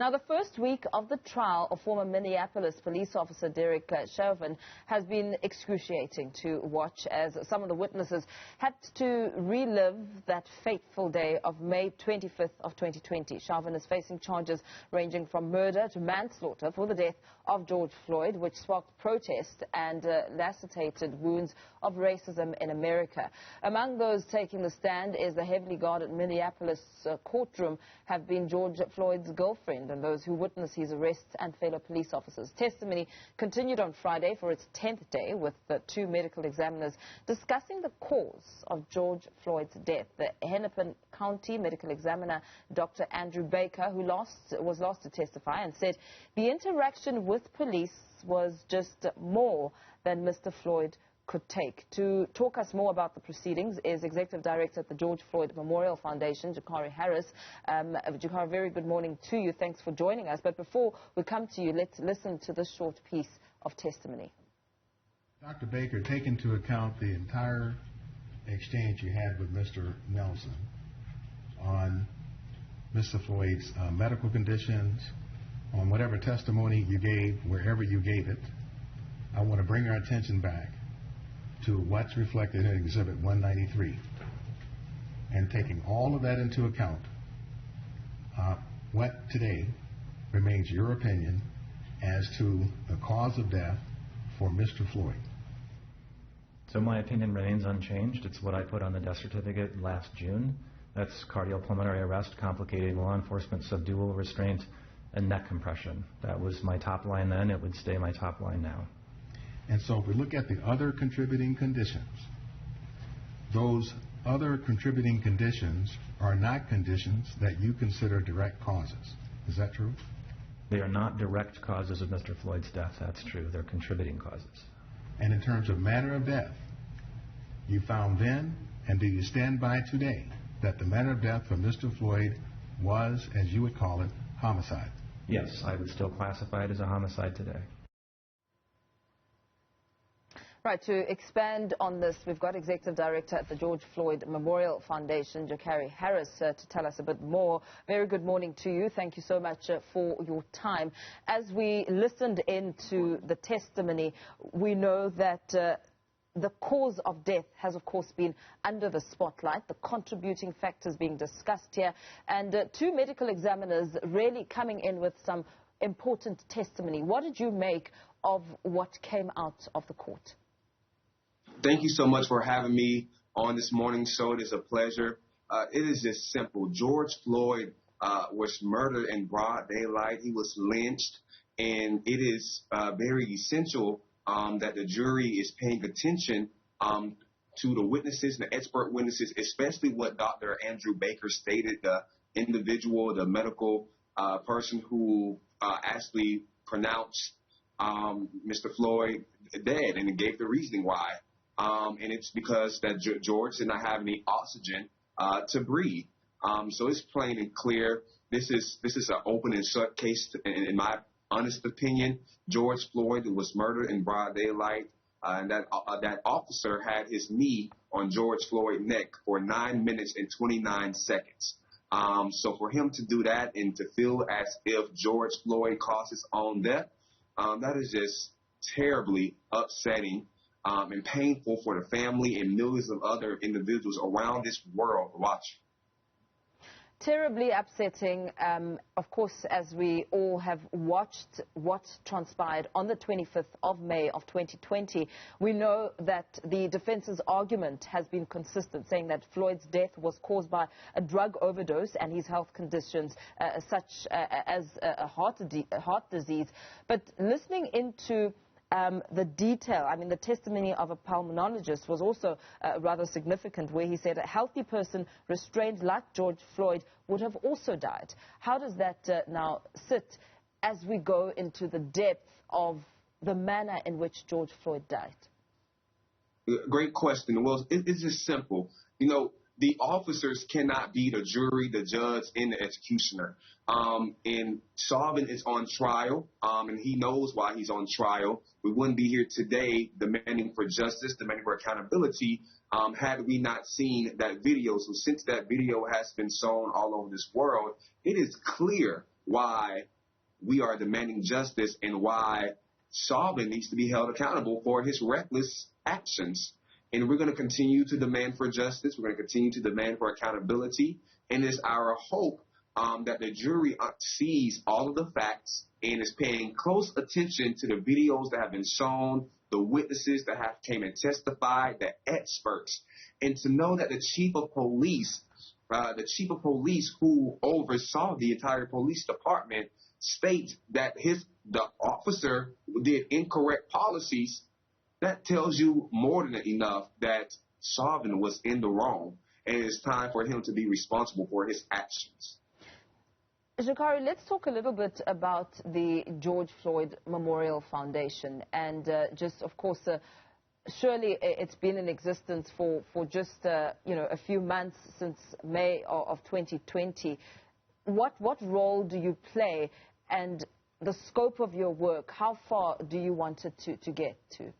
Now, the first week of the trial of former Minneapolis police officer Derek Chauvin has been excruciating to watch, as some of the witnesses had to relive that fateful day of May 25th of 2020. Chauvin is facing charges ranging from murder to manslaughter for the death of George Floyd, which sparked protest and lacerated wounds of racism in America. Among those taking the stand is the heavily guarded Minneapolis courtroom have been George Floyd's girlfriend and those who witnessed his arrests and fellow police officers. Testimony continued on Friday for its 10th day, with the two medical examiners discussing the cause of George Floyd's death. The Hennepin County medical examiner, Dr. Andrew Baker, who was last to testify, and said the interaction with police was just more than Mr. Floyd could take. To talk us more about the proceedings is Executive Director at the George Floyd Memorial Foundation, Jacari Harris. Jacari, very good morning to you. Thanks for joining us. But before we come to you, let's listen to this short piece of testimony. Dr. Baker, take into account the entire exchange you had with Mr. Nelson on Mr. Floyd's medical conditions, on whatever testimony you gave, wherever you gave it. I want to bring our attention back to what's reflected in Exhibit 193. And taking all of that into account, what today remains your opinion as to the cause of death for Mr. Floyd? So my opinion remains unchanged. It's what I put on the death certificate last June. That's cardiopulmonary arrest, complicating law enforcement subdual restraint, and neck compression. That was my top line then. It would stay my top line now. And so if we look at the other contributing conditions, those other contributing conditions are not conditions that you consider direct causes. Is that true? They are not direct causes of Mr. Floyd's death. That's true. They're contributing causes. And in terms of manner of death, you found then, and do you stand by today, that the manner of death for Mr. Floyd was, as you would call it, homicide? Yes, I would still classify it as a homicide today. Right, to expand on this, we've got Executive Director at the George Floyd Memorial Foundation, Jacari Harris, to tell us a bit more. Very good morning to you. Thank you so much for your time. As we listened into the testimony, we know that the cause of death has, of course, been under the spotlight, the contributing factors being discussed here, and two medical examiners really coming in with some important testimony. What did you make of what came out of the court? Thank you so much for having me on this morning's show. It is a pleasure. It is just simple. George Floyd was murdered in broad daylight. He was lynched, and it is very essential that the jury is paying attention to the witnesses, the expert witnesses, especially what Dr. Andrew Baker stated, the individual, the medical person who actually pronounced Mr. Floyd dead, and gave the reasoning why. And it's because that George did not have any oxygen to breathe. So it's plain and clear. This is an open and shut case, in my honest opinion. George Floyd was murdered in broad daylight, and that officer had his knee on George Floyd's neck for 9 minutes and 29 seconds. So for him to do that and to feel as if George Floyd caused his own death, that is just terribly upsetting and painful for the family and millions of other individuals around this world watching. Terribly upsetting, of course, as we all have watched what transpired on the 25th of May of 2020. We know that the defense's argument has been consistent, saying that Floyd's death was caused by a drug overdose and his health conditions, such as a heart disease. But listening into the detail, I mean, the testimony of a pulmonologist was also rather significant, where he said a healthy person restrained like George Floyd would have also died. How does that now sit as we go into the depth of the manner in which George Floyd died? Great question. Well, it's just simple. You know, the officers cannot be the jury, the judge, and the executioner. And Chauvin is on trial, and he knows why he's on trial. We wouldn't be here today demanding for justice, demanding for accountability, had we not seen that video. So since that video has been shown all over this world, it is clear why we are demanding justice and why Chauvin needs to be held accountable for his reckless actions. And we're going to continue to demand for justice. We're going to continue to demand for accountability. And it's our hope that the jury sees all of the facts and is paying close attention to the videos that have been shown, the witnesses that have came and testified, the experts, and to know that the chief of police who oversaw the entire police department states that the officer did incorrect policies. That tells you more than enough that Chauvin was in the wrong, and it's time for him to be responsible for his actions. Jacari, let's talk a little bit about the George Floyd Memorial Foundation and just, of course, surely it's been in existence for just, a few months since May of 2020. What role do you play and the scope of your work? How far do you want it to get to?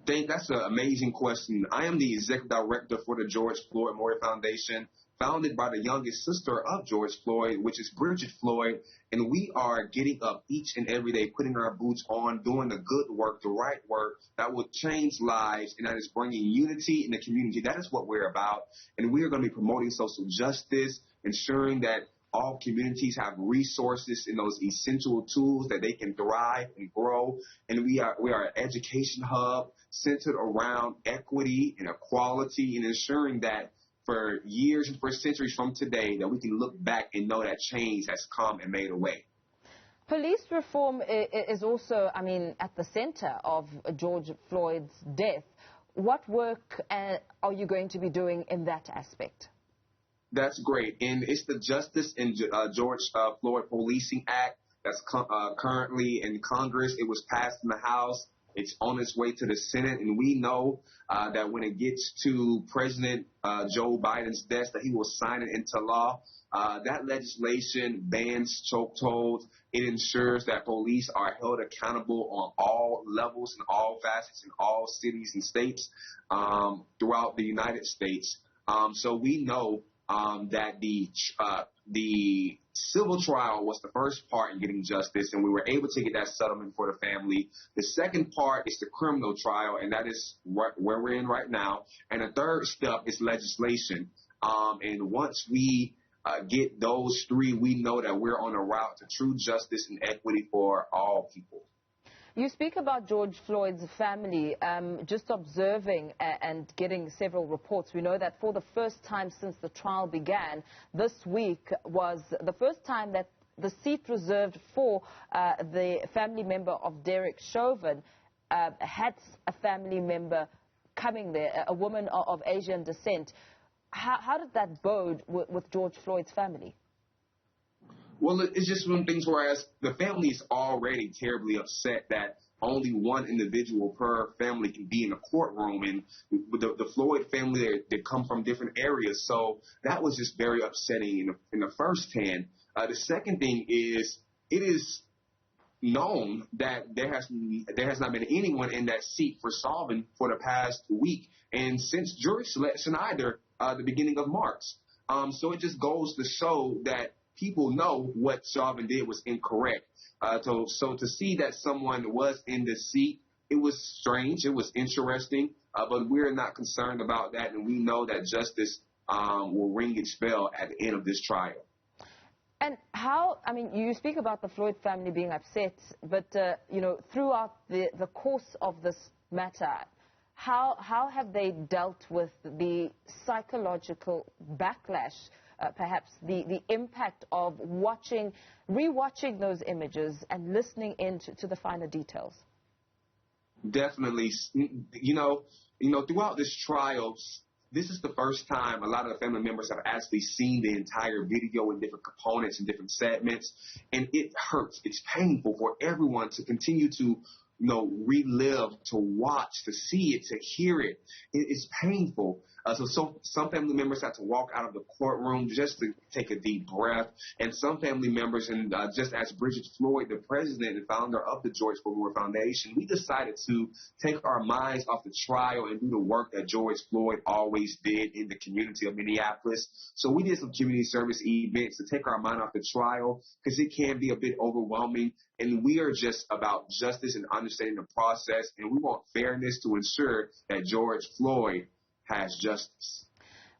That's an amazing question. I am the executive director for the George Floyd Memorial Foundation, founded by the youngest sister of George Floyd, which is Bridget Floyd, and we are getting up each and every day, putting our boots on, doing the good work, the right work that will change lives, and that is bringing unity in the community. That is what we're about, and we are going to be promoting social justice, ensuring that all communities have resources and those essential tools that they can thrive and grow, and we are an education hub centered around equity and equality and ensuring that for years and for centuries from today that we can look back and know that change has come and made a way. Police reform is also, at the center of George Floyd's death. What work are you going to be doing in that aspect? That's great. And it's the Justice in George Floyd Policing Act that's currently in Congress. It was passed in the House. It's on its way to the Senate, and we know that when it gets to President Joe Biden's desk, that he will sign it into law. That legislation bans choke tolls. It ensures that police are held accountable on all levels and all facets in all cities and states throughout the United States. So we know that the civil trial was the first part in getting justice, and we were able to get that settlement for the family. The second part is the criminal trial, and that is where we're in right now. And the third step is legislation. And once we get those three, we know that we're on a route to true justice and equity for all people. You speak about George Floyd's family, just observing and getting several reports. We know that for the first time since the trial began, this week was the first time that the seat reserved for the family member of Derek Chauvin had a family member coming there, a woman of Asian descent. How did that bode with George Floyd's family? Well, it's just one of the things where the family is already terribly upset that only one individual per family can be in a courtroom. And the Floyd family, they come from different areas. So that was just very upsetting in the first hand. The second thing is it is known that there has not been anyone in that seat for Chauvin for the past week and since jury selection either the beginning of March. So it just goes to show that people know what Chauvin did was incorrect. So to see that someone was in the seat, it was strange. It was interesting. But we're not concerned about that. And we know that justice will ring its bell at the end of this trial. And you speak about the Floyd family being upset, but, throughout the course of this matter, how have they dealt with the psychological backlash, perhaps the impact of rewatching those images and listening to the finer details? Definitely. Throughout this trial, this is the first time a lot of the family members have actually seen the entire video in different components and different segments, and it hurts. It's painful for everyone to continue to relive, to watch, to see it, to hear it. It's painful. So some family members had to walk out of the courtroom just to take a deep breath. And some family members, and just as Bridget Floyd, the president and founder of the George Floyd Memorial Foundation, we decided to take our minds off the trial and do the work that George Floyd always did in the community of Minneapolis. So we did some community service events to take our mind off the trial because it can be a bit overwhelming. And we are just about justice and understanding the process. And we want fairness to ensure that George Floyd has justice.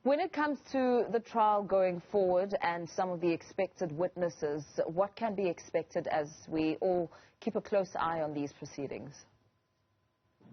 When it comes to the trial going forward and some of the expected witnesses, what can be expected as we all keep a close eye on these proceedings?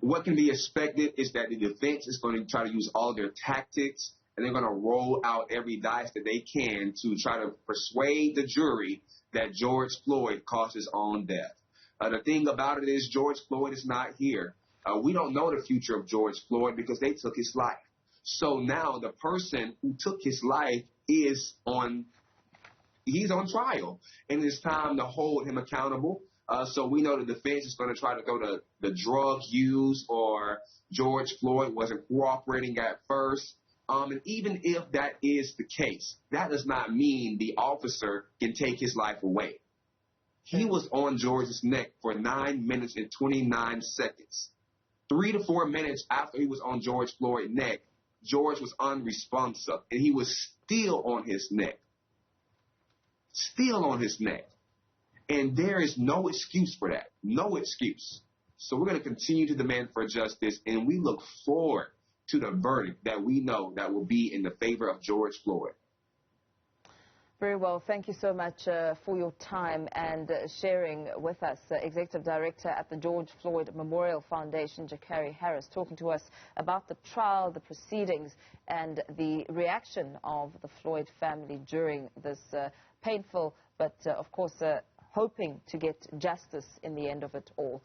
What can be expected is that the defense is going to try to use all their tactics, and they're going to roll out every dice that they can to try to persuade the jury that George Floyd caused his own death. The thing about it is George Floyd is not here. We don't know the future of George Floyd because they took his life. So now the person who took his life he's on trial, and it's time to hold him accountable. So we know the defense is going to try to go to the drug use or George Floyd wasn't cooperating at first. And even if that is the case, that does not mean the officer can take his life away. He was on George's neck for 9 minutes and 29 seconds. 3 to 4 minutes after he was on George Floyd's neck, George was unresponsive, and he was still on his neck. Still on his neck. And there is no excuse for that. No excuse. So we're going to continue to demand for justice, and we look forward to the verdict that we know that will be in the favor of George Floyd. Very well. Thank you so much for your time and sharing with us. Executive Director at the George Floyd Memorial Foundation, Jacari Harris, talking to us about the trial, the proceedings, and the reaction of the Floyd family during this painful, but of course, hoping to get justice in the end of it all.